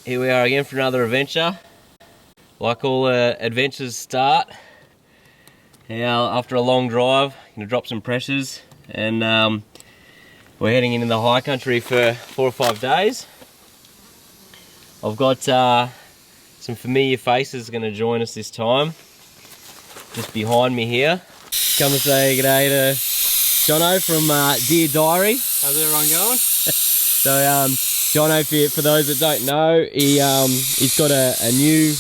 Here we are again for another adventure. Like all adventures start. Now, after a long drive, gonna drop some pressures, and we're heading into the high country for 4 or 5 days. I've got some familiar faces going to join us this time. Just behind me here. Come and say good day to Johno from Deer Diary. How's everyone going? So Johno, for those that don't know, he's got a new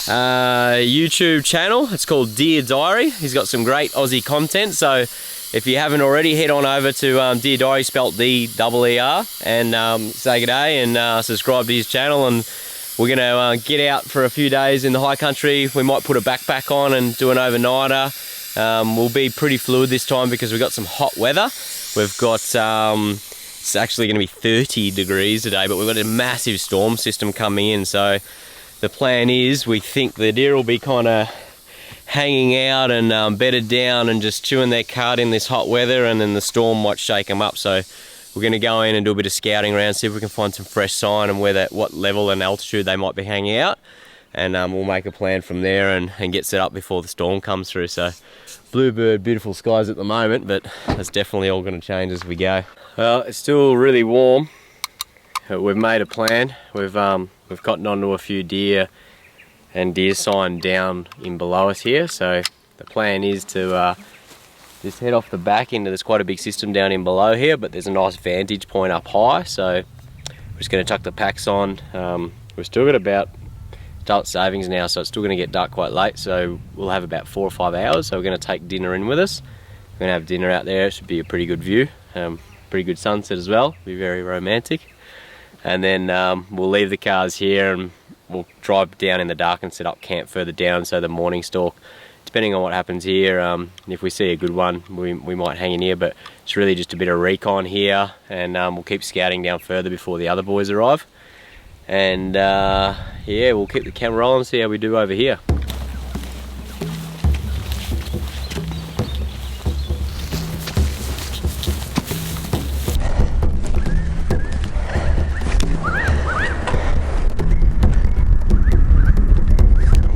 YouTube channel. It's called Deer Diary. He's got some great Aussie content, so if you haven't already, head on over to Deer Diary, spelt D-E-E-R, and say good day and subscribe to his channel. And we're going to get out for a few days in the high country. We might put a backpack on and do an overnighter. We'll be pretty fluid this time because we've got some hot weather. We've got, it's actually going to be 30 degrees today, but we've got a massive storm system coming in. So the plan is, we think the deer will be kind of hanging out and bedded down and just chewing their cud in this hot weather, and then the storm might shake them up. So we're going to go in and do a bit of scouting around, see if we can find some fresh sign and what level and altitude they might be hanging out, and we'll make a plan from there and get set up before the storm comes through. So bluebird, beautiful skies at the moment, but that's definitely all going to change as we go. Well, it's still really warm. We've made a plan. We've gotten onto a few deer and deer sign down in below us here. So the plan is to just head off the back into, there's quite a big system down in below here, but there's a nice vantage point up high. So we're just going to chuck the packs on. We've still got about adult savings now, so it's still going to get dark quite late. So we'll have about 4 or 5 hours. So we're going to take dinner in with us. We're going to have dinner out there. It should be a pretty good view. Pretty good sunset as well. Be very romantic. And then we'll leave the cars here and we'll drive down in the dark and set up camp further down. So the morning stalk, depending on what happens here, if we see a good one, we might hang in here, but it's really just a bit of recon here, and we'll keep scouting down further before the other boys arrive. And yeah, we'll keep the camera rolling and see how we do over here.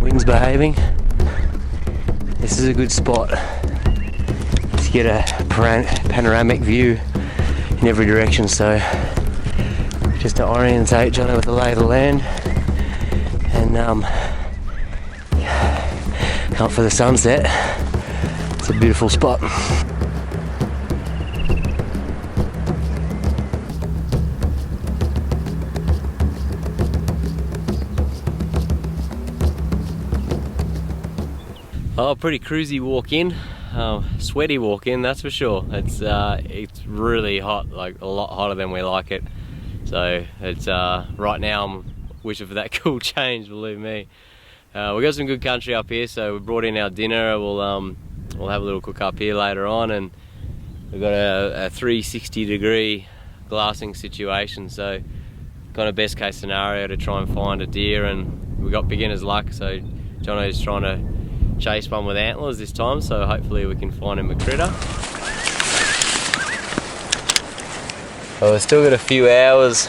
Wind's behaving. This is a good spot to get a panoramic view in every direction. So just to orientate Johno with the lay of the land, and out for the sunset. It's a beautiful spot. Oh, pretty cruisy walk in, sweaty walk in, that's for sure. It's really hot, like a lot hotter than we like it. So it's right now I'm wishing for that cool change, believe me. We've got some good country up here, so we brought in our dinner. We'll have a little cook up here later on, and we've got a 360 degree glassing situation. So kind of best case scenario to try and find a deer, and we got beginner's luck. So Jono's trying to chase one with antlers this time, so hopefully we can find him a critter. Well, we've still got a few hours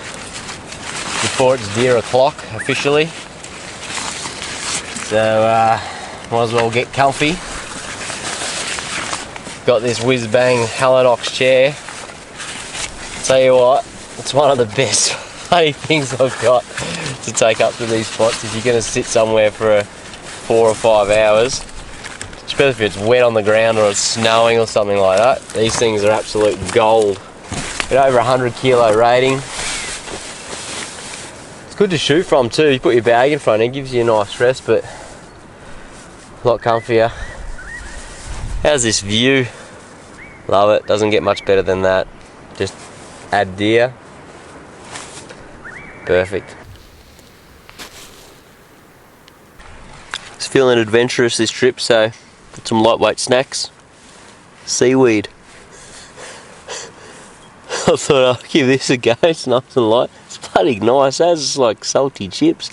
before it's deer o'clock officially, so might as well get comfy. Got this whiz bang Halidox chair. Tell you what, it's one of the best funny things I've got to take up to these spots. If you're going to sit somewhere for 4 or 5 hours, especially if it's wet on the ground or it's snowing or something like that, these things are absolute gold. Got over 100 kilo rating. It's good to shoot from too. You put your bag in front, it gives you a nice rest, but a lot comfier. How's this view? Love it. Doesn't get much better than that. Just add deer. Perfect. Just feeling adventurous this trip, so got some lightweight snacks. Seaweed. I thought I'll give this a go. It's nice and light. It's bloody nice, it's like salty chips.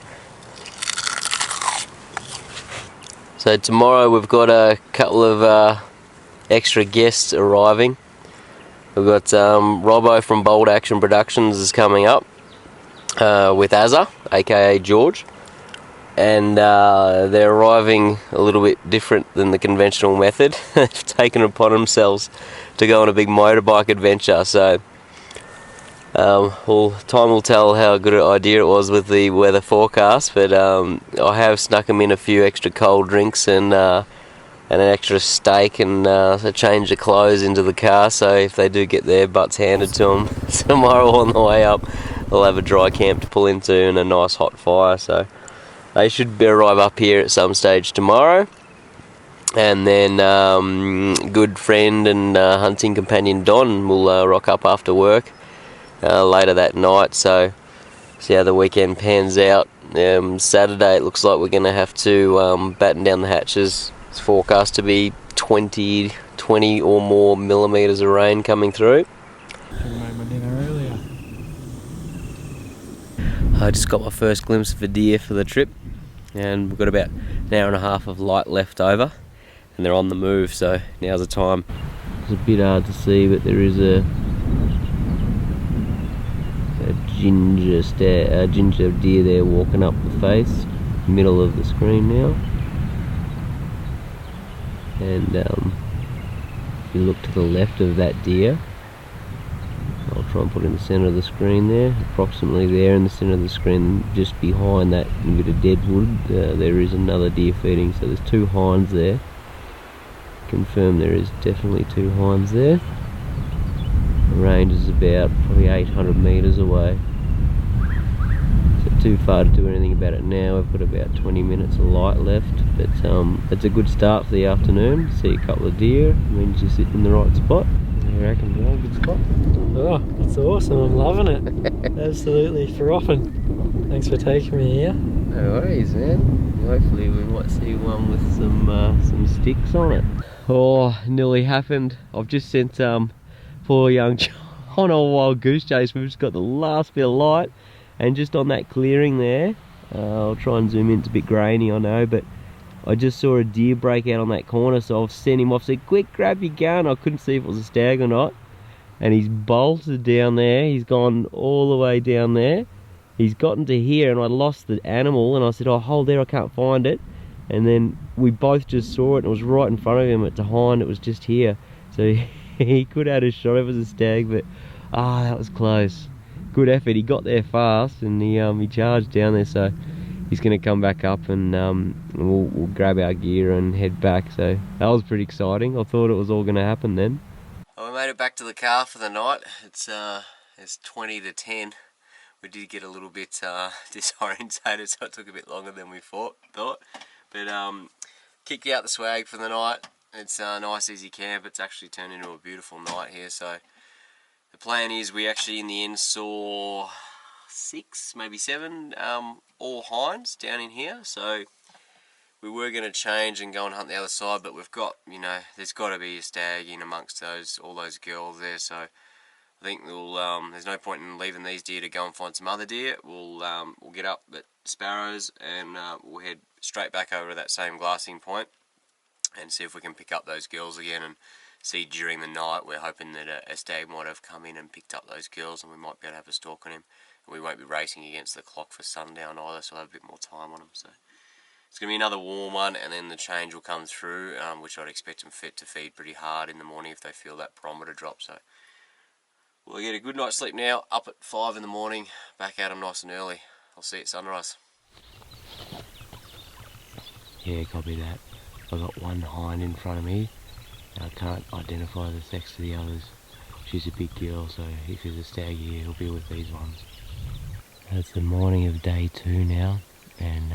So tomorrow we've got a couple of extra guests arriving. We've got Robbo from Bold Action Productions is coming up. with Azza, aka George, and they're arriving a little bit different than the conventional method. They've taken it upon themselves to go on a big motorbike adventure, so well, time will tell how good an idea it was with the weather forecast, but I have snuck them in a few extra cold drinks and an extra steak and a change of clothes into the car, so if they do get their butts handed to them tomorrow on the way up, they'll have a dry camp to pull into and a nice hot fire. So they should arrive up here at some stage tomorrow, and then good friend and hunting companion Don will rock up after work later that night, so see how the weekend pans out. Saturday it looks like we're going to have to batten down the hatches. It's forecast to be 20 or more millimetres of rain coming through. I made my dinner earlier. I just got my first glimpse of a deer for the trip, and we've got about an hour and a half of light left over, and they're on the move, so now's the time. It's a bit hard to see, but there is a ginger deer there walking up the face, middle of the screen now. And if you look to the left of that deer, I'll try and put it in the centre of the screen there, approximately there in the centre of the screen, just behind that bit of dead wood, there is another deer feeding, so there's two hinds there. Confirm there is definitely two hinds there. The range is about probably 800 metres away. So too far to do anything about it now. We've got about 20 minutes of light left, but it's a good start for the afternoon. See a couple of deer, means you're sitting in the right spot. You reckon, Bill? Good spot? Oh, that's awesome. I'm loving it. Absolutely frothing. Thanks for taking me here. No worries, man. Hopefully we might see one with some sticks on it. Oh, nearly happened. I've just sent poor young John on a wild goose chase. We've just got the last bit of light, and just on that clearing there, I'll try and zoom in, it's a bit grainy I know, but I just saw a deer break out on that corner, so I've sent him off, said quick grab your gun. I couldn't see if it was a stag or not, and he's bolted down there. He's gone all the way down there. He's gotten to here, and I lost the animal, and I said, oh, hold there, I can't find it. And then we both just saw it, and it was right in front of him at the hind. It was just here, so he could have had a shot if it was a stag, but that was close. Good effort. He got there fast, and he charged down there, so he's going to come back up, and we'll grab our gear and head back. So that was pretty exciting. I thought it was all going to happen then. Well, we made it back to the car for the night. It's 20 to 10. We did get a little bit disorientated, so it took a bit longer than we thought. But kicked out the swag for the night. It's a nice easy camp. It's actually turned into a beautiful night here, so the plan is we actually in the end saw 6, maybe 7 all hinds down in here, so we were going to change and go and hunt the other side, but we've got, there's got to be a stag in amongst all those girls there, so I think we'll there's no point in leaving these deer to go and find some other deer. We'll get up at Sparrows, and we'll head straight back over to that same glassing point and see if we can pick up those girls again, and see during the night. We're hoping that a stag might have come in and picked up those girls, and we might be able to have a stalk on him, and we won't be racing against the clock for sundown either, so we'll have a bit more time on him. So it's going to be another warm one, and then the change will come through, which I'd expect them to feed pretty hard in the morning if they feel that barometer drop. So we'll get a good night's sleep now, up at 5 in the morning, back at them nice and early. I'll see you at sunrise. Yeah, copy that. I've got one hind in front of me. I can't identify the sex to the others. She's a big girl, so if there's a stag here, he'll be with these ones. It's the morning of day 2 now, and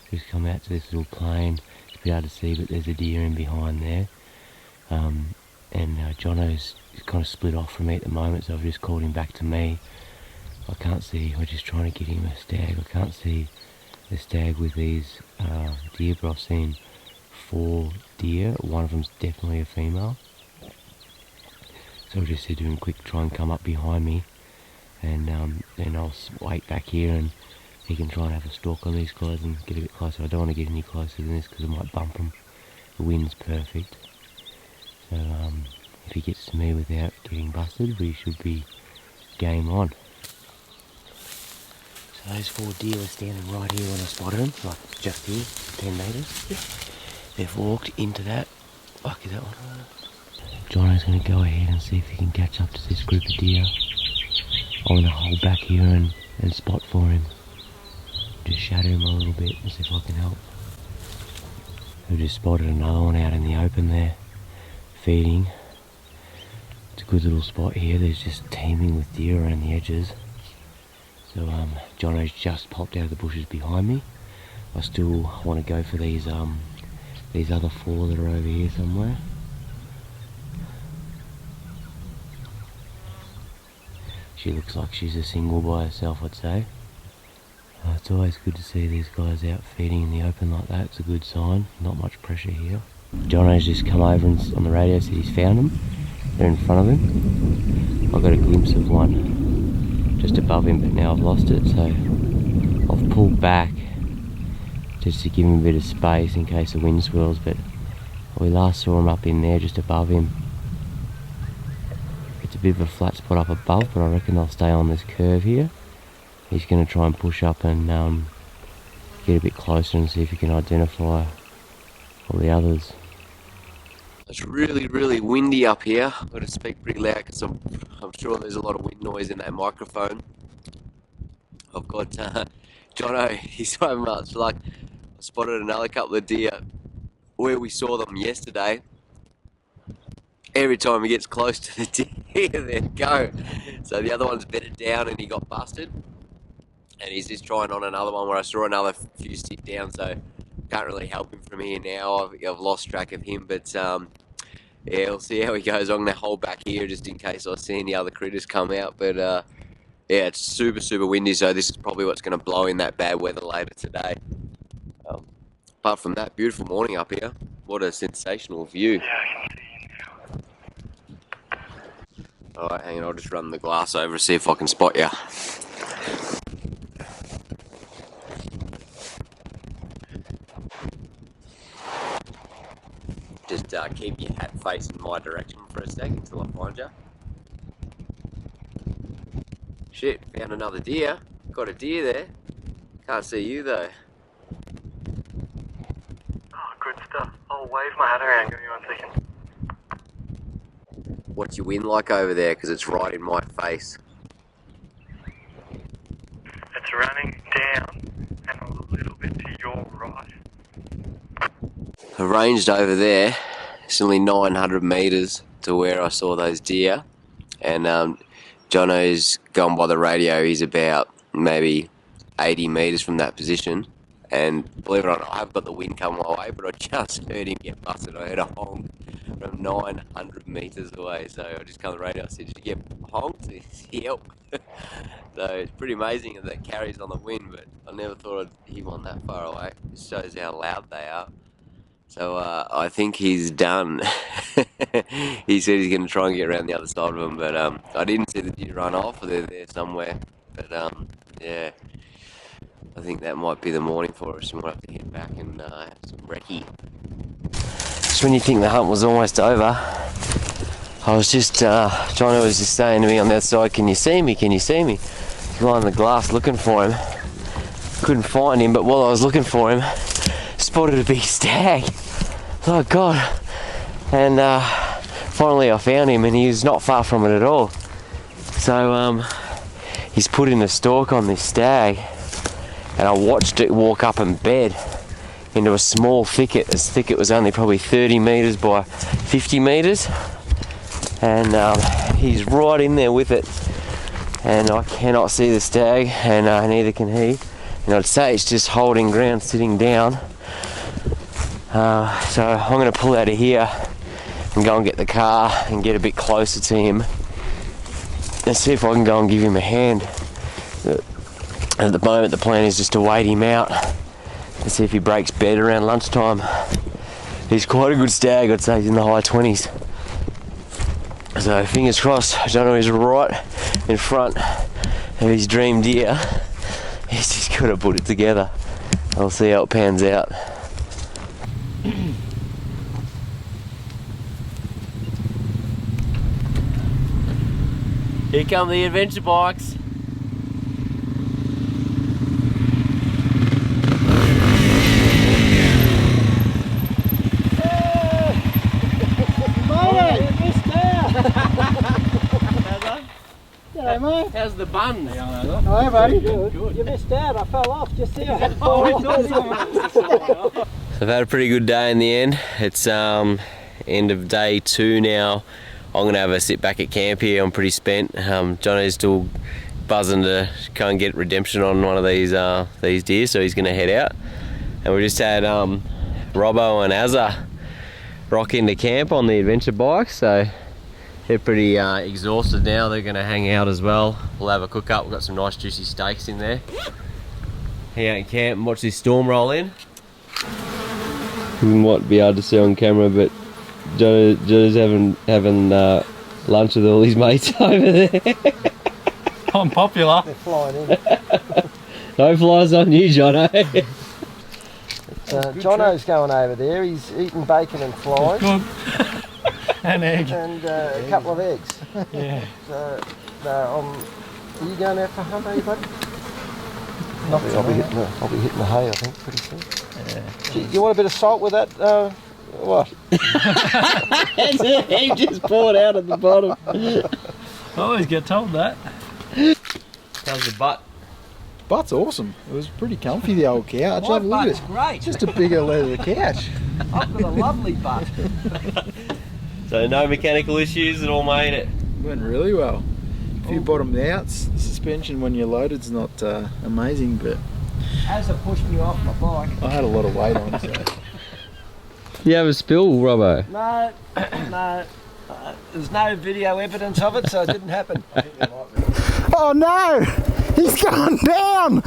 just come out to this little plain. It's a bit hard to see, but there's a deer in behind there. And Johno's kind of split off from me at the moment, so I've just called him back to me. I can't see, we're just trying to get him a stag. I can't see the stag with these deer, but I've seen 4 deer. One of them's definitely a female. So I just said to him, quick, try and come up behind me, and then I'll wait back here, and he can try and have a stalk on these guys and get a bit closer. I don't want to get any closer than this because I might bump him. The wind's perfect. So if he gets to me without getting busted, we should be game on. Those 4 deer were standing right here when I spotted them, like just here, 10 metres. Yeah. They've walked into that. Lucky that one. Jono's going to go ahead and see if he can catch up to this group of deer. I'm going to hold back here and spot for him. Just shadow him a little bit and see if I can help. We just spotted another one out in the open there, feeding. It's a good little spot here. There's just teeming with deer around the edges. So Jono's just popped out of the bushes behind me. I still want to go for these other 4 that are over here somewhere. She looks like she's a single by herself, I'd say. It's always good to see these guys out feeding in the open like that. It's a good sign. Not much pressure here. Jono's just come over and on the radio said he's found them. They're in front of him. I got a glimpse of one just above him, but now I've lost it, so I've pulled back just to give him a bit of space in case the wind swirls, but we last saw him up in there just above him. It's a bit of a flat spot up above, but I reckon I'll stay on this curve here. He's going to try and push up and get a bit closer and see if he can identify all the others. It's really, really windy up here. I've got to speak pretty loud because I'm sure there's a lot of wind noise in that microphone. I've got Johno, he's so much luck. I spotted another couple of deer where we saw them yesterday. Every time he gets close to the deer, they go. So the other one's bedded down and he got busted. And he's just trying on another one where I saw another few stick down, so can't really help him from here now. I've lost track of him, but yeah, we'll see how he goes. I'm going to hold back here just in case I see any other critters come out, but yeah, it's super, super windy, so this is probably what's going to blow in that bad weather later today. Apart from that, beautiful morning up here. What a sensational view. Yeah, I can see you now. Alright, hang on, I'll just run the glass over and see if I can spot you. Just keep your hat facing my direction for a sec until I find you. Shit, found another deer. Got a deer there. Can't see you though. Oh, good stuff. I'll wave my hat around. Give me 1 second. What's your wind like over there? Because it's right in my face. It's running down and a little bit to your right. Arranged over there. It's only 900 metres to where I saw those deer. And Jono's gone by the radio. He's about maybe 80 metres from that position. And believe it or not, I've got the wind coming my way, but I just heard him get busted. I heard a honk from 900 metres away. So I just come on the radio. I said, "Did you get honked?" He said, "Yep." So it's pretty amazing that that carries on the wind, but I never thought I'd hear one that far away. It shows how loud they are. So I think he's done. He said he's going to try and get around the other side of them, but I didn't see the deer run off. They're there somewhere. But yeah, I think that might be the morning for us, and we'll have to head back and have some recce. Just when you think the hunt was almost over, I was just, Johno was just saying to me on the outside, "Can you see me? Can you see me?" Behind the glass looking for him. Couldn't find him, but while I was looking for him, spotted a big stag. Oh God. And finally I found him, and he was not far from it at all. So he's put in a stalk on this stag, and I watched it walk up and bed into a small thicket. This thicket was only probably 30 metres by 50 metres, and he's right in there with it, and I cannot see the stag, and neither can he. And I'd say it's just holding ground, sitting down. So I'm going to pull out of here and go and get the car and get a bit closer to him and see if I can go and give him a hand. At the moment the plan is just to wait him out and see if he breaks bed around lunchtime. He's quite a good stag, I'd say he's in the high 20s. So fingers crossed, Johno is right in front of his dream deer. He's just got to put it together. I'll see how it pans out. Here come the adventure bikes. Hey, mate. How's the buns? Hi, buddy. Good. You missed out. I fell off. Just see, I had to fall off. So I've had a pretty good day in the end. It's end of day 2 now. I'm gonna have a sit back at camp here. I'm pretty spent. Johno's still buzzing to go and get redemption on one of these deer, so he's gonna head out. And we just had Robbo and Azza rock into camp on the adventure bike, so they're pretty exhausted now. They're gonna hang out as well. We'll have a cook up. We've got some nice juicy steaks in there. Hang out in camp and watch this storm roll in. You might be able to see on camera, but Jono's having lunch with all his mates over there. I'm popular. They're flying in. No flies on you, Jono. Johno's going over there. He's eating bacon and flies. And egg. And a couple of eggs. Yeah. So, are you going out for a hunt, are you, buddy? I'll be hitting the hay, I think, pretty soon. Yeah. Do you want a bit of salt with that? What? It's an egg just poured out at the bottom. I always get told that. How's the butt? Butt's awesome. It was pretty comfy, the old couch. My butt's great. Just a bigger leather couch. I've got a lovely butt. So no mechanical issues, it all made it. Went really well. A few bottomed outs. The suspension when you're loaded's not amazing, but As it pushed me off my bike. I had a lot of weight on, so. You have a spill, Robbo? No, no. There's no video evidence of it, so it didn't happen. Oh no! He's gone down!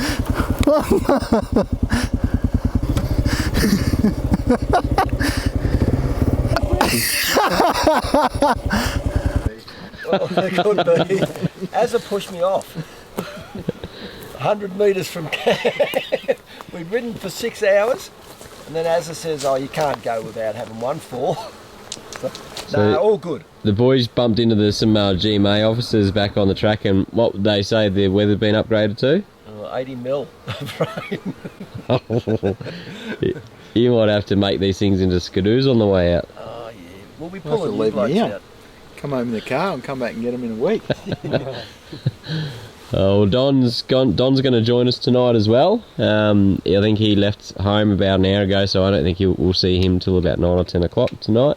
Well, it could be. As it pushed me off, 100 metres from camp, we'd ridden for 6 hours, and then Azza says, oh, you can't go without having one fall. No, all good. The boys bumped into some GMA officers back on the track, and what would they say the weather's been upgraded to? 80 mil of rain. You might have to make these things into skidoos on the way out. Oh yeah, we'll be pulling you blokes out. Come home in the car and come back and get them in a week. Well, Don's going to join us tonight as well. I think he left home about an hour ago, so I don't think we'll see him till about 9 or 10 o'clock tonight.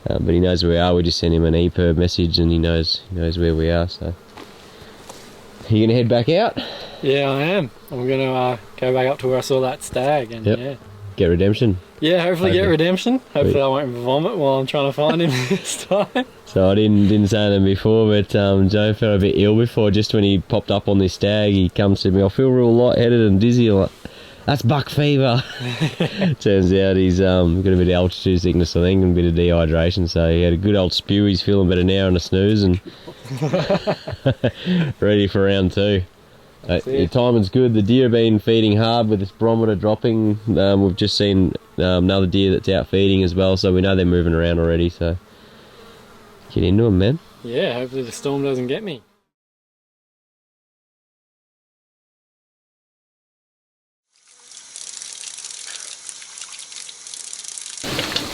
But he knows where we are. We just sent him an EPIRB message, and he knows where we are. So, you gonna head back out? Yeah, I am. I'm gonna go back up to where I saw that stag, and yeah, get redemption. Yeah, hopefully get redemption. Hopefully I won't vomit while I'm trying to find him this time. So I didn't say them before, but Joe felt a bit ill before. Just when he popped up on this stag, he comes to me. I feel real lightheaded and dizzy. I'm like, that's buck fever. Turns out he's got a bit of altitude sickness, I think, and a bit of dehydration. So he had a good old spew. He's feeling better now and a snooze, and ready for round 2. Your timing's good. The deer have been feeding hard with this barometer dropping. We've just seen another deer that's out feeding as well, so we know they're moving around already. So get into them, man. Yeah, hopefully the storm doesn't get me.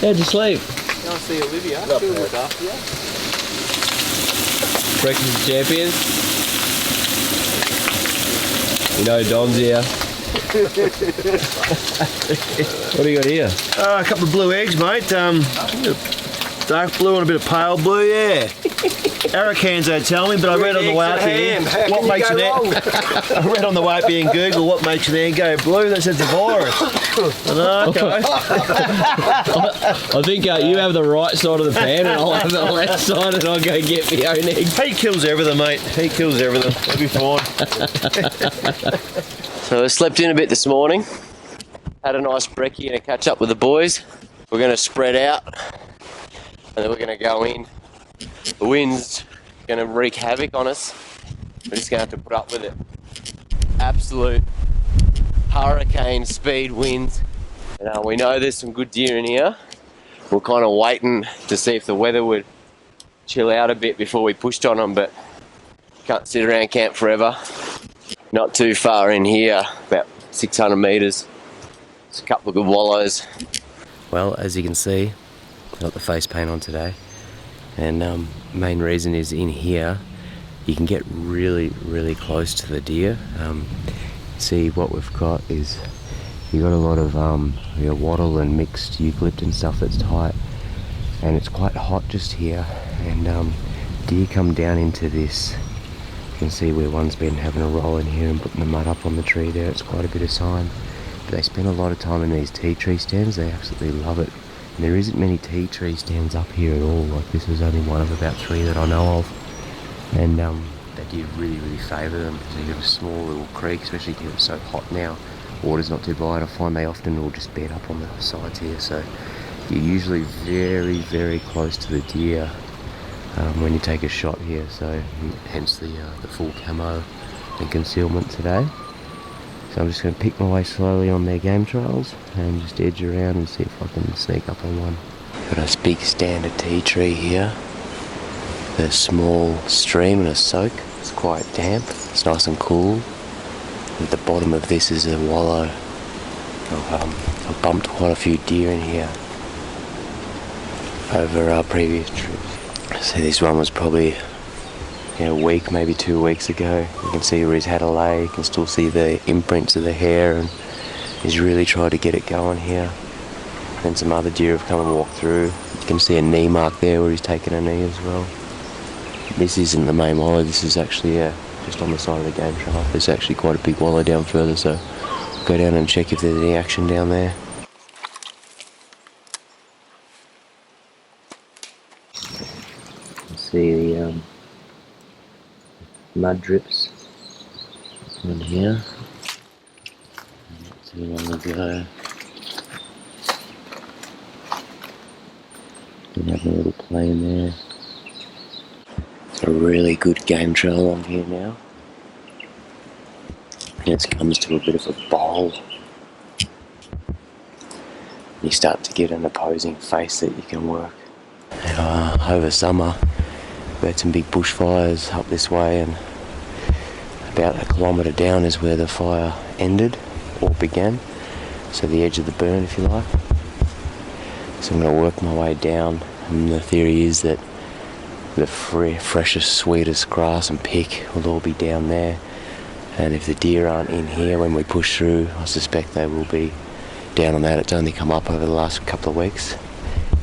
How'd you sleep? I'll see Olivia. She'll look after you. Breakfast of Champions. You know Don's here. What do you got here? A couple of blue eggs, mate. Dark blue and a bit of pale blue, yeah. Arrowcans, they tell me, but I read on the way up here what makes an egg. I read on the way up here in Google what makes an egg go blue. That says a virus. Okay. I think you have the right side of the pan, and I'll have the left side, and I'll go get my own eggs. He kills everything, mate. He kills everything. It'll be fine. So I slept in a bit this morning. Had a nice brekkie and a catch up with the boys. We're going to spread out, and then we're going to go in. The wind's going to wreak havoc on us. We're just going to have to put up with it. Absolute hurricane speed winds. And, we know there's some good deer in here. We're kind of waiting to see if the weather would chill out a bit before we pushed on them, but can't sit around camp forever. Not too far in here, about 600 metres. There's a couple of good wallows. Well, as you can see, I've got the face paint on today. And main reason is in here, you can get really, really close to the deer. See, what we've got is you've got a lot of wattle and mixed eucalyptus stuff that's tight, and it's quite hot just here, and deer come down into this. You can see where one's been having a roll in here and putting the mud up on the tree there. It's quite a bit of sign. But they spend a lot of time in these tea tree stands. They absolutely love it. And there isn't many tea tree stands up here at all. Like, this is only one of about 3 that I know of. And they do really, really favour them. So you have a small little creek, especially because it's so hot now. Water's not too wide. I find they often will just bed up on the sides here. So you're usually very, very close to the deer when you take a shot here. So hence the full camo and concealment today. So I'm just going to pick my way slowly on their game trails and just edge around and see if I can sneak up on one. Got a big standard tea tree here. A small stream and a soak. It's quite damp. It's nice and cool. At the bottom of this is a wallow. I've bumped quite a few deer in here over our previous trips. So this one was probably a week, maybe 2 weeks ago. You can see where he's had a lay. You can still see the imprints of the hair, and he's really tried to get it going here. Then some other deer have come and walked through. You can see a knee mark there where he's taken a knee as well. This isn't the main wallow. This is actually just on the side of the game trail. There's actually quite a big wallow down further, so I'll go down and check if there's any action down there. See the mud drips on here. Not too long ago. Been having a little play in there. It's a really good game trail along here now. And it comes to a bit of a bowl. You start to get an opposing face that you can work. And, over summer, we had some big bushfires up this way, and about 1 kilometre down is where the fire ended or began. So the edge of the burn, if you like. So I'm going to work my way down, and the theory is that the freshest, sweetest grass and pick will all be down there. And if the deer aren't in here when we push through, I suspect they will be down on that. It's only come up over the last couple of weeks.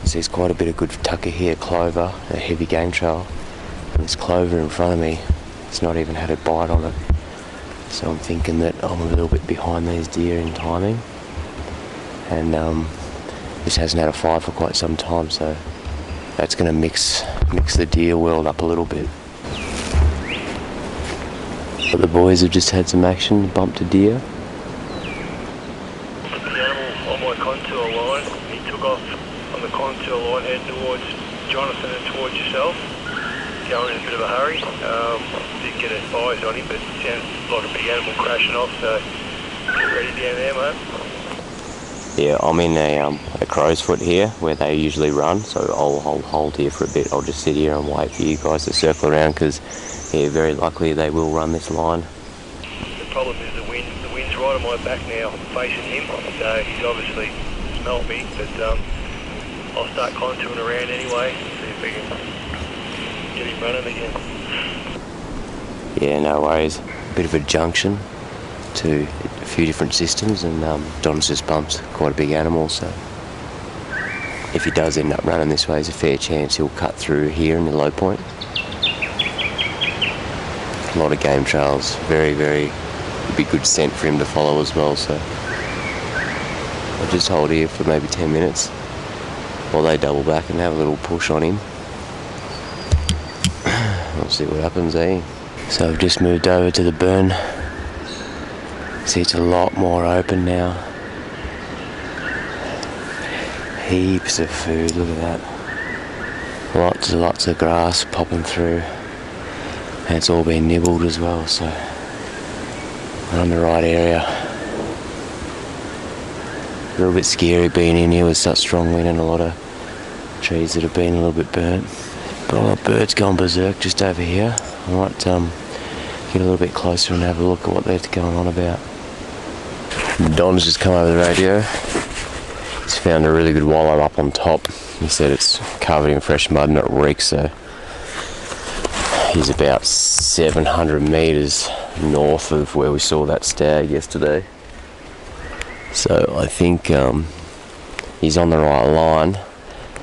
So there's quite a bit of good tucker here, clover, a heavy game trail. And this clover in front of me, it's not even had a bite on it. So I'm thinking that I'm a little bit behind these deer in timing. And this hasn't had a fire for quite some time, so that's going to mix the deer world up a little bit. But the boys have just had some action, bumped a deer. The animal on my contour line, he took off on the contour line, heading towards Jonathan and towards yourself, going in a bit of a hurry. Didn't get eyes on him, but it sounds like a big animal crashing off, so get ready down there, mate. Yeah, I'm in a crow's foot here where they usually run, so I'll hold here for a bit. I'll just sit here and wait for you guys to circle around, because very likely they will run this line. The problem is the wind's right on my back now, facing him, so he's obviously smelt me, but I'll start contouring around anyway, see if we can get him running again. Yeah, no worries. A bit of a junction to a few different systems, and Don's just bumped quite a big animal, so if he does end up running this way, there's a fair chance he'll cut through here in the low point. A lot of game trails, very, would be good scent for him to follow as well, so I'll just hold here for maybe 10 minutes while they double back and have a little push on him. We'll see what happens, eh? So I've just moved over to the burn. See, it's a lot more open now. Heaps of food, look at that. Lots of grass popping through. And it's all been nibbled as well, so we're on the right area. A little bit scary being in here with such strong wind and a lot of trees that have been a little bit burnt. But a lot of birds gone berserk just over here. I might get a little bit closer and have a look at what they're going on about. Don's just come over the radio. He's found a really good wallow up on top. He said it's covered in fresh mud and it reeks, so He's about 700 metres north of where we saw that stag yesterday. So I think he's on the right line.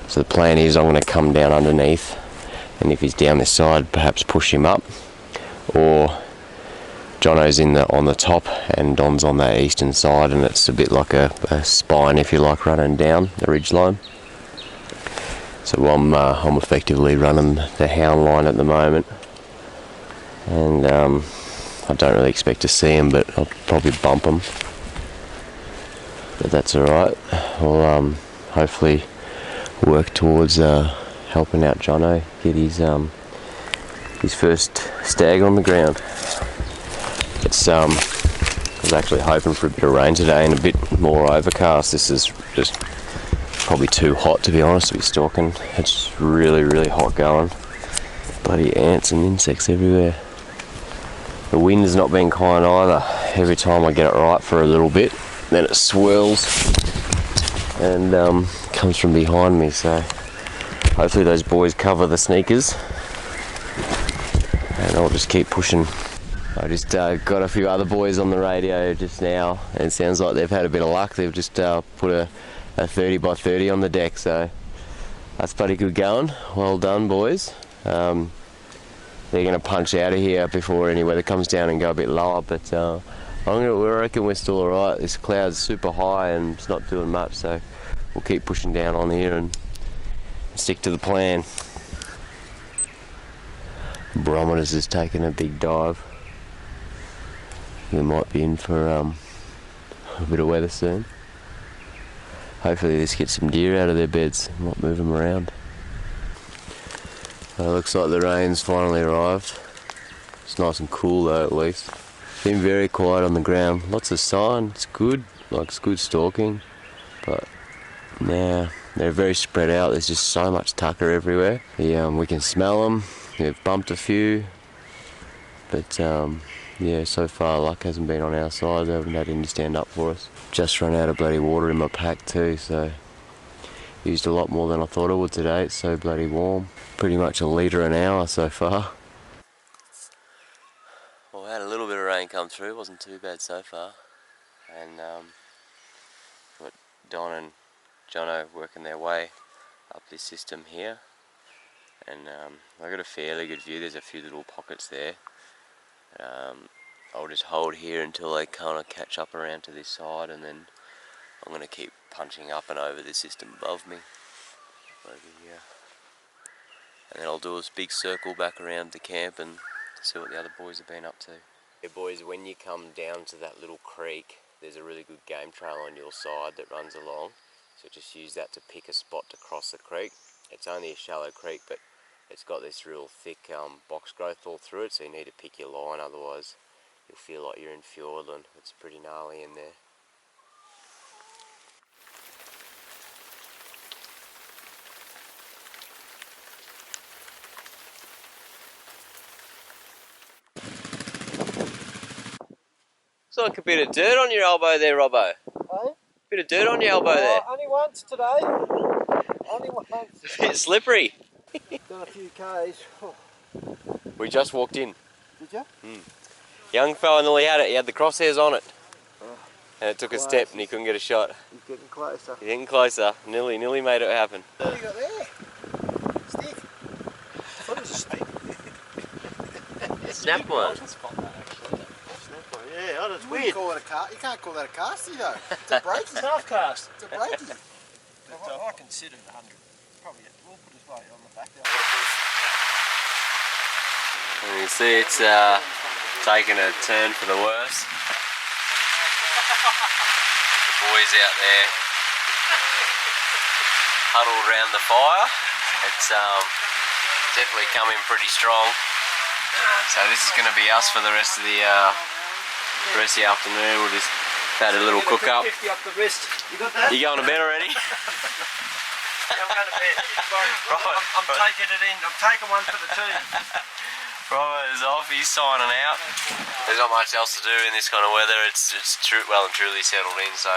So the plan is I'm going to come down underneath, and if he's down this side, perhaps push him up, or Johno's on the top and Don's on the eastern side, and it's a bit like a spine, if you like, running down the ridge line. So I'm effectively running the hound line at the moment, and I don't really expect to see him, but I'll probably bump him. But that's alright. We'll hopefully work towards helping out Johno get his first stag on the ground. I was actually hoping for a bit of rain today and a bit more overcast. This is just probably too hot, to be honest, to be stalking. It's really, really hot going. Bloody ants and insects everywhere. The wind has not been kind either. Every time I get it right for a little bit, then it swirls and comes from behind me. So hopefully those boys cover the sneakers, and I'll just keep pushing. I just got a few other boys on the radio just now, and it sounds like they've had a bit of luck. They've just put a 30 by 30 on the deck, so that's pretty good going. Well done, boys. They're going to punch out of here before any weather comes down and go a bit lower, but I reckon we're still alright. This cloud's super high and it's not doing much, so we'll keep pushing down on here and stick to the plan. Barometer's just taking a big dive. We might be in for a bit of weather soon. Hopefully this gets some deer out of their beds. Might move them around. Looks like the rain's finally arrived. It's nice and cool though, at least. Been very quiet on the ground. Lots of sign. It's good. Like, it's good stalking. But yeah, they're very spread out. There's just so much tucker everywhere. We can smell them. We've bumped a few. But yeah, so far luck hasn't been on our side. They haven't had any stand up for us. Just run out of bloody water in my pack too, so used a lot more than I thought I would today. It's so bloody warm. Pretty much a litre an hour so far. Well, we had a little bit of rain come through. It wasn't too bad so far. And got Don and Johno working their way up this system here. And I got a fairly good view. There's a few little pockets there. I'll just hold here until they kind of catch up around to this side, and then I'm going to keep punching up and over the system above me, over here. And then I'll do this big circle back around the camp and see what the other boys have been up to. Yeah, boys, when you come down to that little creek, there's a really good game trail on your side that runs along, so just use that to pick a spot to cross the creek. It's only a shallow creek, but it's got this real thick box growth all through it, so you need to pick your line, otherwise you'll feel like you're in Fjordland. It's pretty gnarly in there. Looks like a bit of dirt on your elbow there, Robbo. Hey? Bit of dirt on your elbow there. Only once today. Only once. It's a bit slippery. Done a few Ks. Oh. We just walked in. Did you? Young fella nearly had it. He had the crosshairs on it. Oh. And it took a step and he couldn't get a shot. He's getting closer. He's getting closer. Nearly made it happen. What have you got there? Stick. What is a stick? Snap one. Yeah, that's weird. Call it a cast. You can't call that a casty though. It's a breaky. It's half cast. It's a breaky. I consider it 100. Probably we'll put his weight on the back there. And you can see it's taking a turn for the worse. The boys out there huddled around the fire. It's definitely coming pretty strong. So this is going to be us for the rest of the afternoon. We'll just had a little cook up. 50 up the wrist. You got that? You going to bed already? Yeah, I'm going to bed. Right. I'm taking it in. I'm taking one for the team. Robert is off. He's signing out. There's not much else to do in this kind of weather. It's well and truly settled in. So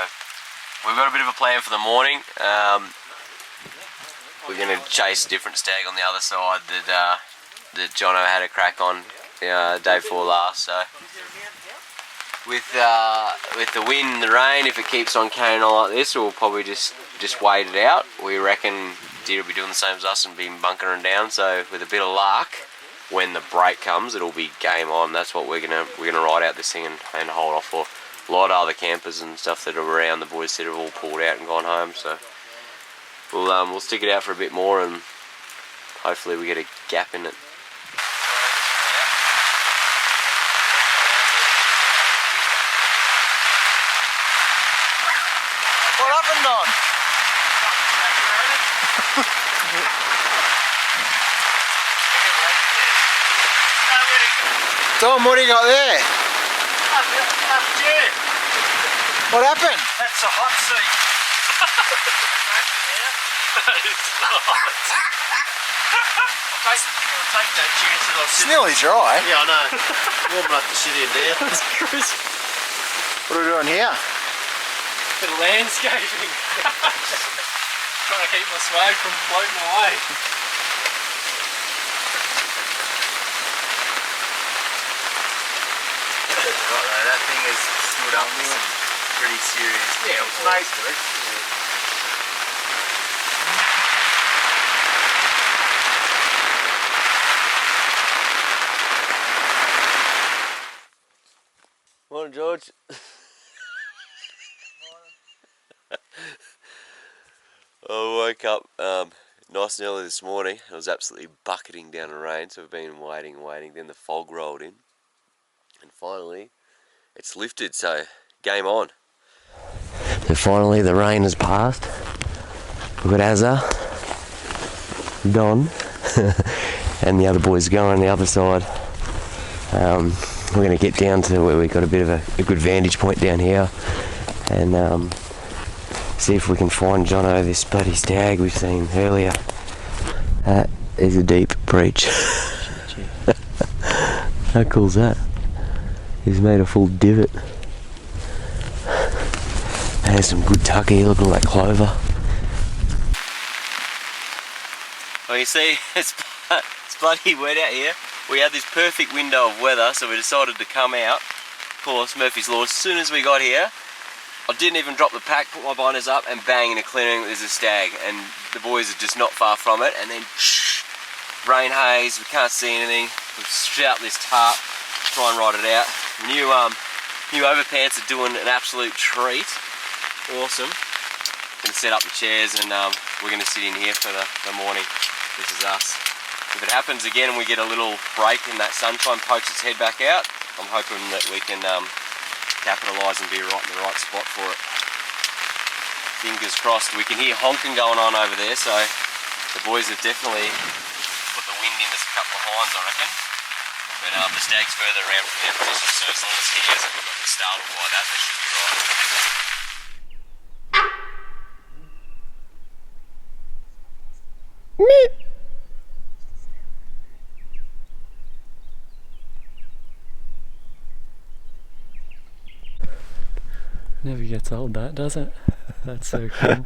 we've got a bit of a plan for the morning. We're going to chase a different stag on the other side that that Johno had a crack on day before last. So with the wind and the rain, if it keeps on carrying on like this, we'll probably just wait it out. We reckon deer will be doing the same as us and be bunkering down. So with a bit of luck, when the break comes, it'll be game on. That's what we're gonna ride out this thing and hold off for. A lot of other campers and stuff that are around, the boys that have all pulled out and gone home. So we'll stick it out for a bit more and hopefully we get a gap in it. What happened, Don? Don, what do you got there? What happened? That's a hot seat. I'll take that chance that I'll It's sit. nearly dry. Yeah, I know. Warm enough to sit in there. That's crisp. What are we doing here? Bit of landscaping. Trying to keep my swag from floating away. Right, that thing has stood up with some pretty serious. Yeah, it was nice, Rick. Morning, George. I woke up nice and early this morning. It was absolutely bucketing down the rain, so we've been waiting. Then the fog rolled in, and finally it's lifted, so game on. So finally the rain has passed. We've got Azza, Don, and the other boys going on the other side. We're going to get down to where we've got a bit of a good vantage point down here and see if we can find Johno, this bloody stag we've seen earlier. That is a deep breach. How cool's that? He's made a full divot. There's some good tucky looking like clover. Well, you see, it's bloody wet out here. We had this perfect window of weather, so we decided to come out. Of course, Murphy's Law. As soon as we got here, I didn't even drop the pack, put my binders up, and bang, in a clearing there's a stag. And the boys are just not far from it. And then rain haze, we can't see anything. We shout this tarp, try and ride it out. New overpants are doing an absolute treat. Awesome. Gonna set up the chairs and we're gonna sit in here for the morning. This is us. If it happens again and we get a little break and that sunshine pokes its head back out, I'm hoping that we can capitalise and be right in the right spot for it. Fingers crossed. We can hear honking going on over there, so the boys have definitely put the wind in. There's a couple of hinds, I reckon. But the stag's further around from their position, so as long as he hasn't got startled by that, they should be right. Never gets old, that, does it? That's so cool.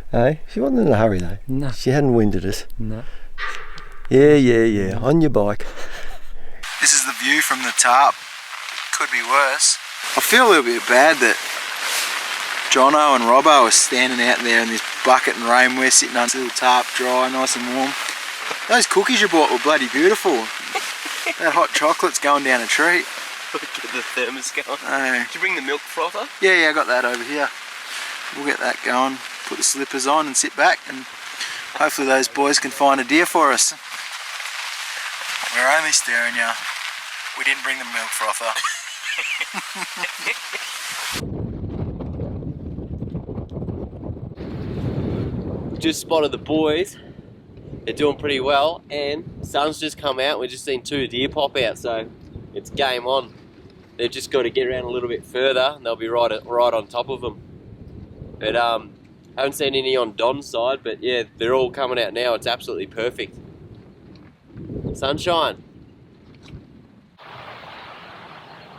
Hey, she wasn't in a hurry though. No. She hadn't winded us. No. Yeah. On your bike. This is the view from the tarp. Could be worse. I feel a little bit bad that Johno and Robbo are standing out there in this bucket and rain. We're sitting on this little tarp, dry, nice and warm. Those cookies you bought were bloody beautiful. That hot chocolate's going down a treat. Get the thermos going. Oh. Did you bring the milk frother? Yeah, I got that over here. We'll get that going, put the slippers on and sit back, and hopefully those boys can find a deer for us. We're only staring you. We didn't bring the milk frother. Just spotted the boys. They're doing pretty well, and the sun's just come out. We've just seen 2 deer pop out, so it's game on. They've just got to get around a little bit further, and they'll be right on top of them. But haven't seen any on Don's side, but yeah, they're all coming out now. It's absolutely perfect. Sunshine.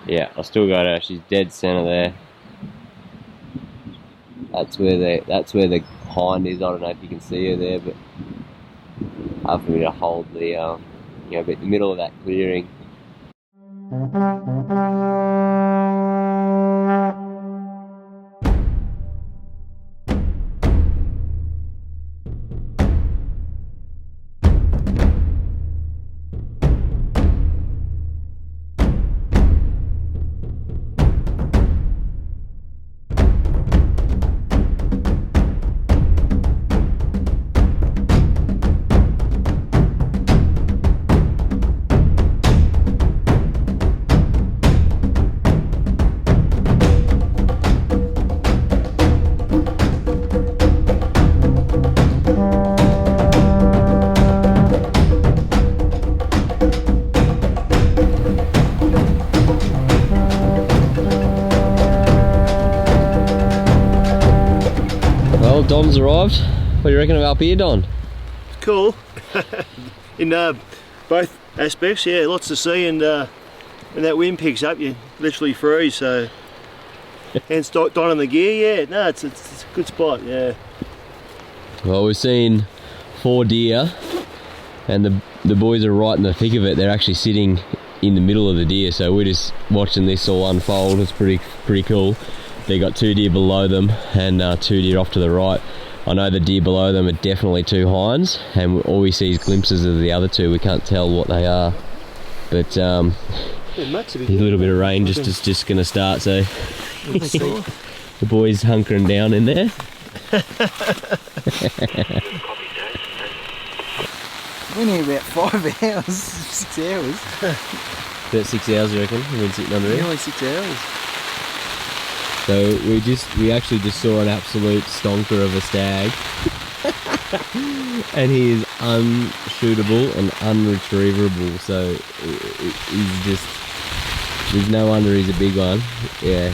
Yeah, I still got her. She's dead center there. That's where the hind is. I don't know if you can see her there, but hard for me to hold the, you know, the middle of that clearing. Don's arrived. What do you reckon of up here, Don? Cool. In both aspects, yeah, lots to see, and when that wind picks up, you literally freeze. So, hence Don on the gear. Yeah, no, it's a good spot. Yeah. Well, we've seen 4 deer, and the boys are right in the thick of it. They're actually sitting in the middle of the deer, so we're just watching this all unfold. It's pretty cool. They got 2 deer below them and 2 deer off to the right. I know the deer below them are definitely 2 hinds, and all we see is glimpses of the other 2. We can't tell what they are, but a little bit of rain just going to start, so the boys hunkering down in there. We need about 5 hours, 6 hours. About 6 hours, you reckon? We've been sitting under here. Nearly 6 hours. So we actually just saw an absolute stonker of a stag, and he is unshootable and unretrievable. So there's no wonder he's a big one. Yeah,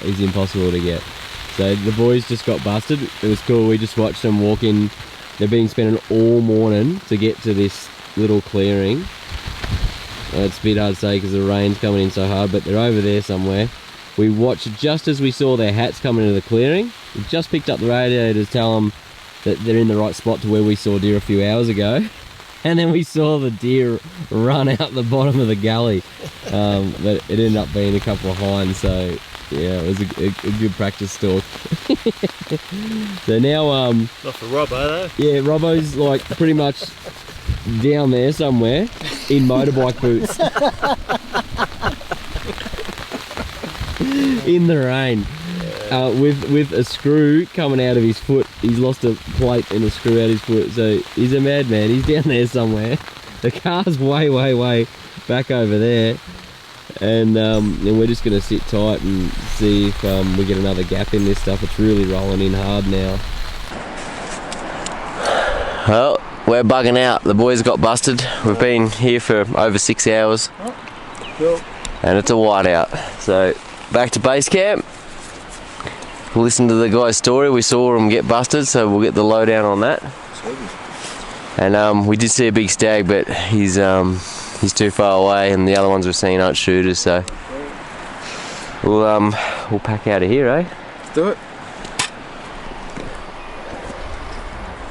he's impossible to get. So the boys just got busted. It was cool. We just watched them walk in. They've been spending all morning to get to this little clearing. It's a bit hard to say because the rain's coming in so hard, but they're over there somewhere. We watched just as we saw their hats come into the clearing. We just picked up the radio to tell them that they're in the right spot to where we saw deer a few hours ago. And then we saw the deer run out the bottom of the gully. But it ended up being a couple of hinds, so yeah, it was a good practice stalk. So now... Not for Robbo though. Yeah, Robbo's like pretty much down there somewhere in motorbike boots. In the rain, with a screw coming out of his foot. He's lost a plate and a screw out his foot, so he's a madman. He's down there somewhere. The car's way back over there, and we're just going to sit tight and see if we get another gap in this stuff. It's really rolling in hard now. Well, we're bugging out. The boys got busted. We've been here for over 6 hours. Cool. And it's a whiteout. So back to base camp. We'll listen to the guy's story. We saw him get busted, so we'll get the lowdown on that. And we did see a big stag, but he's too far away, and the other ones we've seen aren't shooters. So we'll pack out of here, eh? Let's do it.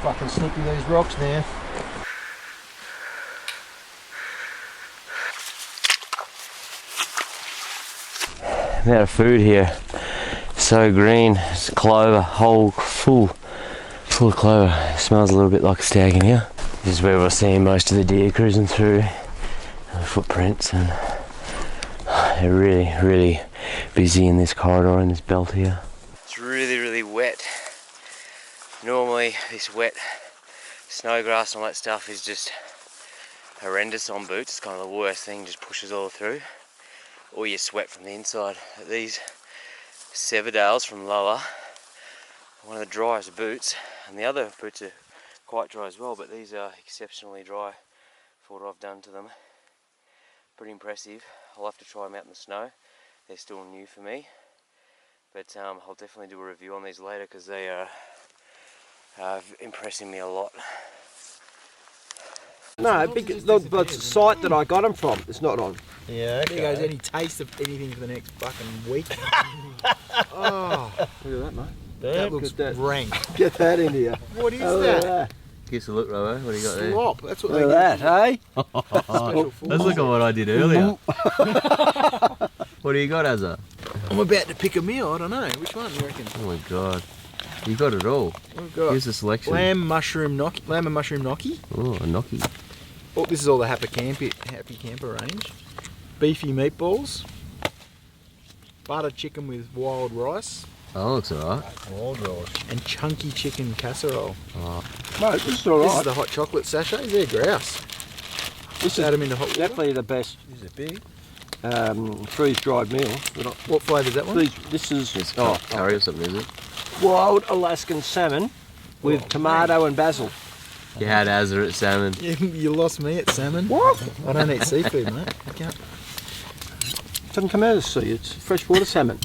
Fucking slippy these rocks now. Amount of food here, so green. It's clover, whole full of clover. It smells a little bit like a stag in here. This is where we're seeing most of the deer cruising through, the footprints, and they're really busy in this corridor, in this belt here. It's really wet. Normally this wet snowgrass and all that stuff is just horrendous on boots. It's kind of the worst thing, just pushes all through. Or you sweat from the inside. These Severdales from Lower are one of the driest boots, and the other boots are quite dry as well, but these are exceptionally dry for what I've done to them. Pretty impressive. I'll have to try them out in the snow. They're still new for me, but I'll definitely do a review on these later because they are impressing me a lot. No, the site that I got them from, it's not on. Yeah, okay. There goes any taste of anything for the next fucking week. Oh, look at that, mate. That looks rank. Get that in here. What is that? Give us a look, Robbo. What do you got there? Slop, that's what Look at that, eh? Let's look at what I did earlier. What do you got, Azza? I'm about to pick a meal, I don't know. Which one do you reckon? Oh my god. You got it all. We've got Here's the selection. lamb and mushroom gnocchi. Oh, a gnocchi. Oh, this is all the Happy Camper range. Beefy meatballs. Butter chicken with wild rice. Oh, looks alright. Wild rice. And chunky chicken casserole. Oh. Mate, this is alright. This is the hot chocolate sachets. They're grouse. This Add them into hot water. definitely the best These are big. freeze-dried meal. What flavour is that one? This is It's curry or something, is it? wild Alaskan salmon with tomato and basil. You had Azza at salmon. You lost me at salmon. What? I don't eat seafood, mate. I can't. It doesn't come out of the sea, it's freshwater salmon.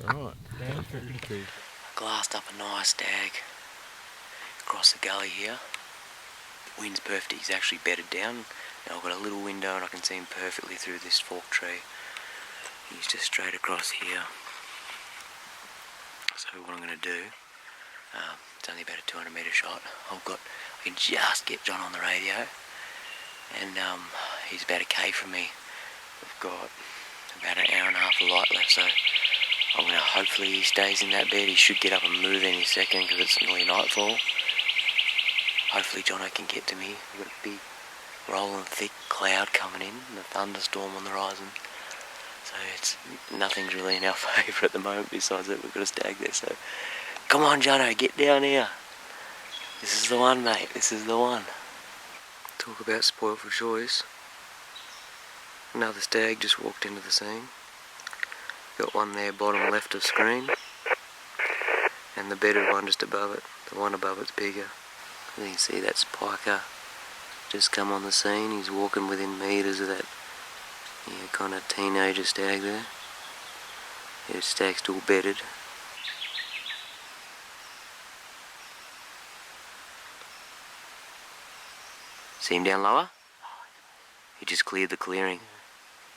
Right. Glassed up a nice stag across the gully here. The wind's perfect, he's actually bedded down. Now I've got a little window and I can see him perfectly through this forked tree. He's just straight across here. So what I'm going to do, it's only about a 200 metre shot. I can just get John on the radio, and he's about a K from me. We've got about an hour and a half of light left, so I'm going to hopefully he stays in that bed. He should get up and move any second because it's nearly nightfall. Hopefully Jono can get to me. We've got a big rolling thick cloud coming in and a thunderstorm on the horizon. So nothing's really in our favour at the moment besides that we've got a stag there. So come on Johno, get down here. This is the one, mate, this is the one. Talk about spoiled for choice. Another stag just walked into the scene. Got one there bottom left of screen. And the bedded one just above it. The one above it's bigger. You can see that's Piker just come on the scene. He's walking within metres of that kind of teenager stag there. Yeah, stag's still bedded. See him down lower? He just cleared the clearing.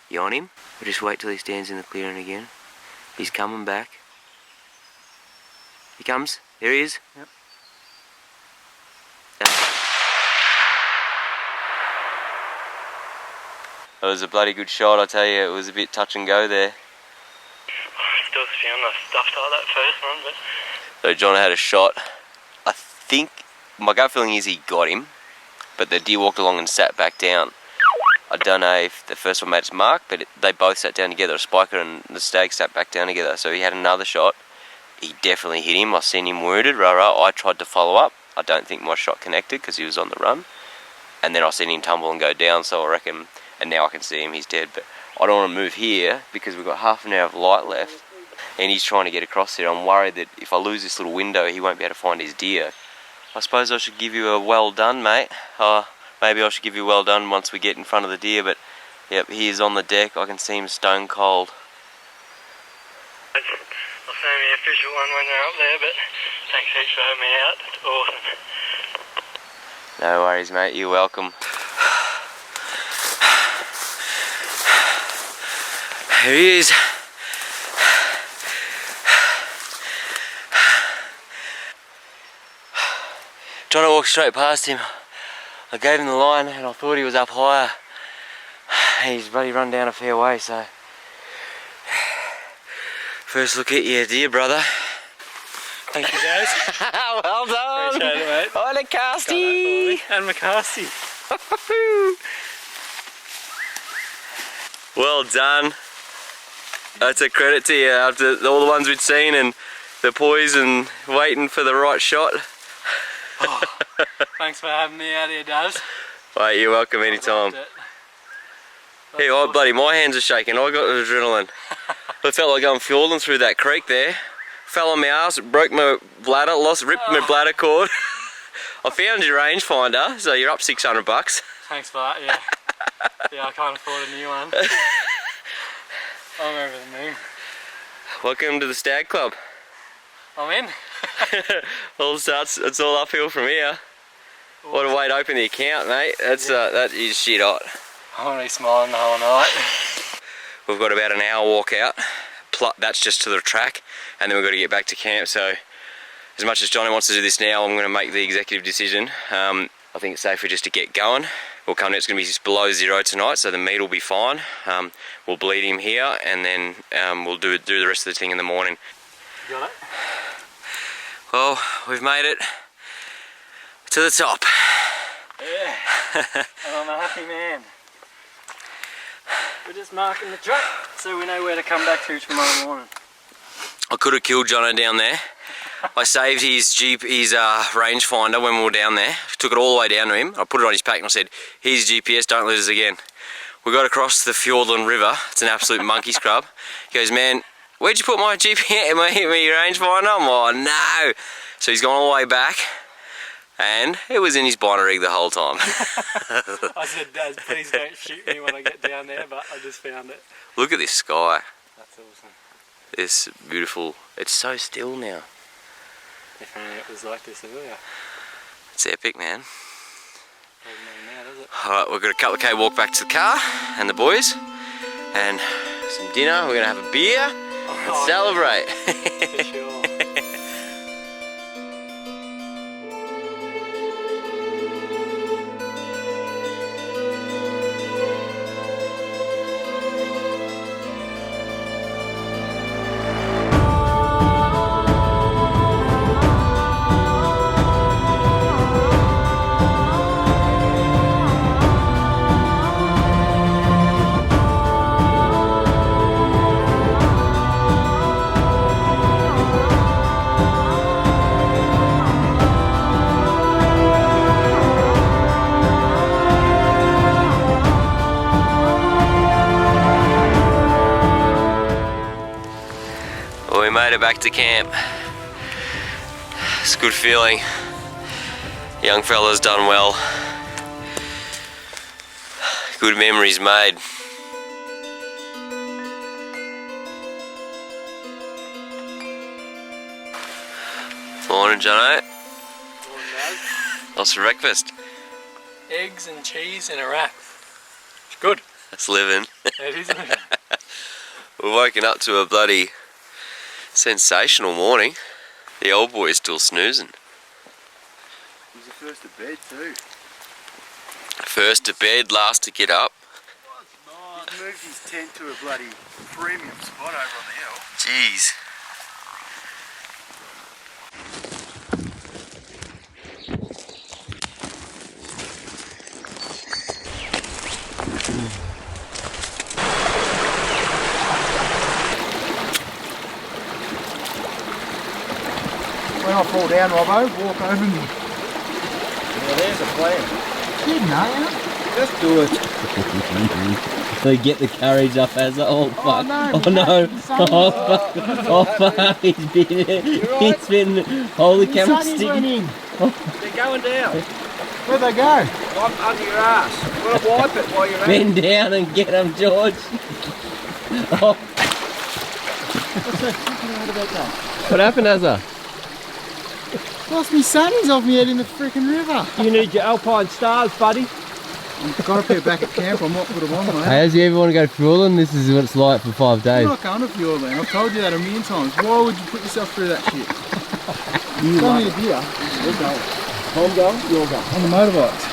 You on him? We'll just wait till he stands in the clearing again. He's coming back. He comes. There he is. Yep. It was a bloody good shot, I tell you. It was a bit touch and go there. Still found the stuff like that first one, but... So John had a shot. I think, my gut feeling is he got him, but the deer walked along and sat back down. I don't know if the first one made its mark, but they both sat down together. A spiker and the stag sat back down together. So he had another shot. He definitely hit him. I seen him wounded. I tried to follow up. I don't think my shot connected because he was on the run. And then I seen him tumble and go down, so I reckon, and now I can see him, he's dead. But I don't want to move here because we've got half an hour of light left and he's trying to get across there. I'm worried that if I lose this little window, he won't be able to find his deer. I suppose I should give you a well done, mate. Maybe I should give you a well done once we get in front of the deer, but yep, he is on the deck. I can see him stone cold. I'll send me official one when they're up there, but thanks heaps for having me out. It's awesome. No worries, mate. You're welcome. Here he is. Trying to walk straight past him. I gave him the line and I thought he was up higher. He's bloody run down a fair way, so... First look at your deer, brother. Thank you guys. Well done. Appreciate it, mate. Oh, McCasty. And McCasty. Well done. That's a credit to you after all the ones we'd seen and the poise and waiting for the right shot. Oh, thanks for having me out here, Daz. Right, you're welcome anytime. Hey, oh, bloody, my hands are shaking. I got adrenaline. I felt like I'm fjording through that creek there. Fell on my ass, broke my bladder, ripped my bladder cord. I found your rangefinder, so you're up $600. Thanks for that, yeah. Yeah, I can't afford a new one. I'm over the moon. Welcome to the Stag Club. I'm in. It's all uphill from here. What a way to open the account, mate. That is shit hot. I'm gonna be smiling the whole night. We've got about an hour walk out. That's just to the track, and then we've got to get back to camp. So as much as Johnny wants to do this now, I'm going to make the executive decision. I think it's safer just to get going. We'll come. It's going to be below 0 tonight, so the meat will be fine. We'll bleed him here, and then we'll do the rest of the thing in the morning. Got it? Well, we've made it to the top. Yeah, and I'm a happy man. We're just marking the track so we know where to come back to tomorrow morning. I could have killed Johno down there. I saved his rangefinder when we were down there. Took it all the way down to him. I put it on his pack and I said, here's your GPS, don't lose us again. We got across the Fjordland River. It's an absolute monkey scrub. He goes, man, where'd you put my GPS, my rangefinder? I'm like, no. So he's gone all the way back, and it was in his binary rig the whole time. I said, Dad, please don't shoot me when I get down there, but I just found it. Look at this sky. That's awesome. It's beautiful. It's so still now. If only it was like this earlier. It's epic, man. Doesn't matter now, does it? Alright, we've got a couple of K walk back to the car and the boys, and some dinner. We're gonna have a beer and celebrate. For sure. Well, we made it back to camp. It's a good feeling. Young fella's done well. Good memories made. Morning, Johno. What's for breakfast? Eggs and cheese and a wrap. It's good. That's living. It is living. We're woken up to a bloody sensational morning. The old boy is still snoozing. He's the first to bed too. First to bed, last to get up. He's moved his tent to a bloody premium spot over on the hill. Jeez. When I fall down, Robbo, walk over me. Well, there's a plan. Kidding, aren't you? Just do it. So get the courage up as oh fuck. no, Oh no. Oh fuck. Oh fuck. He's been holy camera Sunny's stick. went in. They're going down. Where'd they go? Wipe under your ass. You've got to wipe it while you're at it. Bend down and get him, George. Oh. What happened, Azza? Lost me sunnies off me head in the freaking river. You need your alpine stars, buddy. I've got a pair back at camp. I might put them on, mate. Hey, as you ever want to go fueling, this is what it's like for 5 days. I'm not going to fuel, man. I've told you that a million times. Why would you put yourself through that shit? It's only a deer. We're going. I'm going, you're going. On the motorbikes.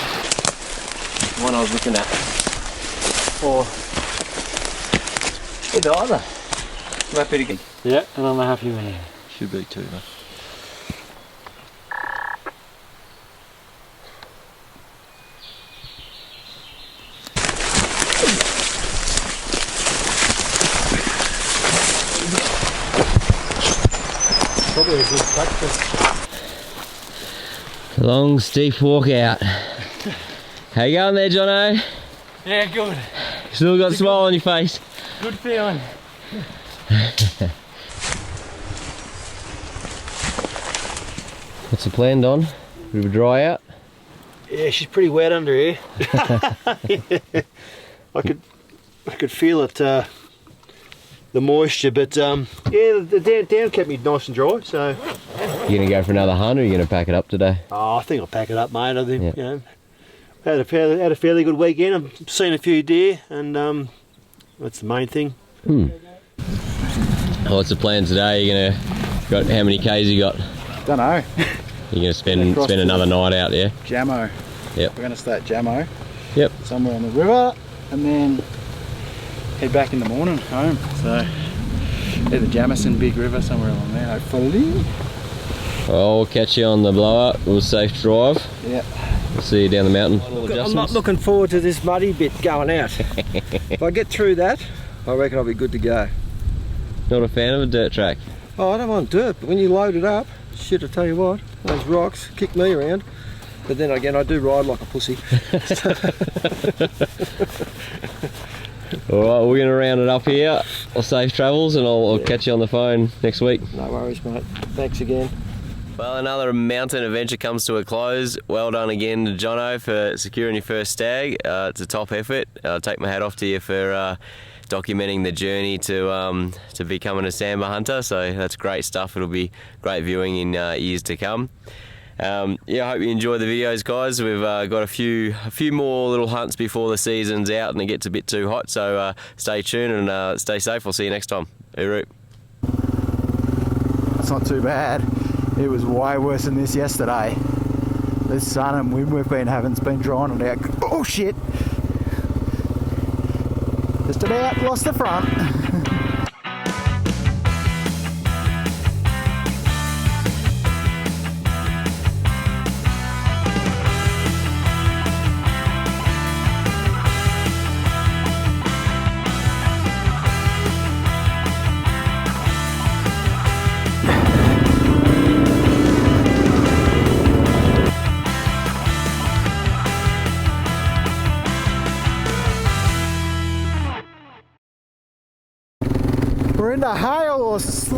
One I was looking at. Or good either. I'm happy to get. Yeah, and I'm a happy man. Should be too, though. Probably a good practice. Long steep walk out. How you going there, Johno? Yeah, good. Still got a smile on your face. Good feeling. What's the plan, Don? Bit of a dry out? Yeah, she's pretty wet under here. I could feel it, the moisture, but yeah, the down kept me nice and dry. So You gonna go for another hunt, or are you gonna pack it up today? I think I'll pack it up, mate. I think Yeah. you know, had a fairly good weekend. I've seen a few deer, and that's the main thing. What's the plan today? You gonna got how many K's you got? Don't know. You're going to spend another night out there? Johno. Yep. We're going to stay at Johno. Yep. Somewhere on the river, and then head back in the morning home. So either Jamison, Big River, somewhere along there, hopefully. Well, we'll catch you on the blow up. We'll safe drive. Yeah. We'll see you down the mountain. I'm not looking forward to this muddy bit going out. If I get through that, I reckon I'll be good to go. Not a fan of a dirt track? Oh, I don't want dirt, but when you load it up, shit, I tell you what, those rocks kick me around. But then again, I do ride like a pussy. Alright, we're going to round it up here. I'll safe travels and I'll catch you on the phone next week. No worries, mate. Thanks again. Well, another mountain adventure comes to a close. Well done again to Johno for securing your first stag. It's a top effort. I'll take my hat off to you for documenting the journey to becoming a sambar hunter. So that's great stuff. It'll be great viewing in years to come. Yeah, I hope you enjoy the videos, guys. We've got a few more little hunts before the season's out and it gets a bit too hot. So stay tuned and stay safe. I'll see you next time. Uru. It's not too bad. It was way worse than this yesterday. The sun and wind we've been having's been drying it out. Oh shit! Just about lost the front. We're in the hail, or it's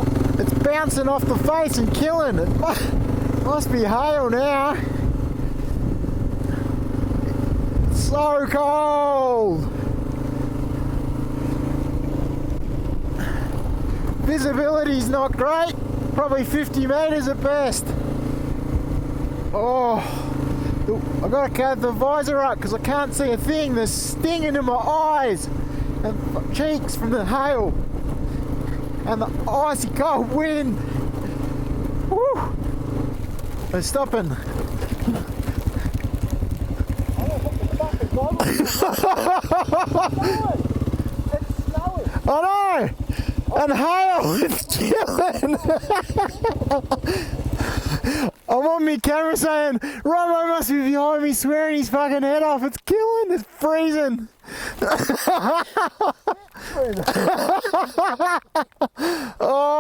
bouncing off the face and killing. It must be hail now. It's so cold. Visibility's not great, probably 50 metres at best. Oh, I've got to have the visor up because I can't see a thing. There's stinging in my eyes and cheeks from the hail. And the icy cold wind. Woo! They're stopping. I know! And hail! It's killing! I'm on my camera saying, Robbo must be behind me swearing his fucking head off. It's killing! It's freezing! Oh!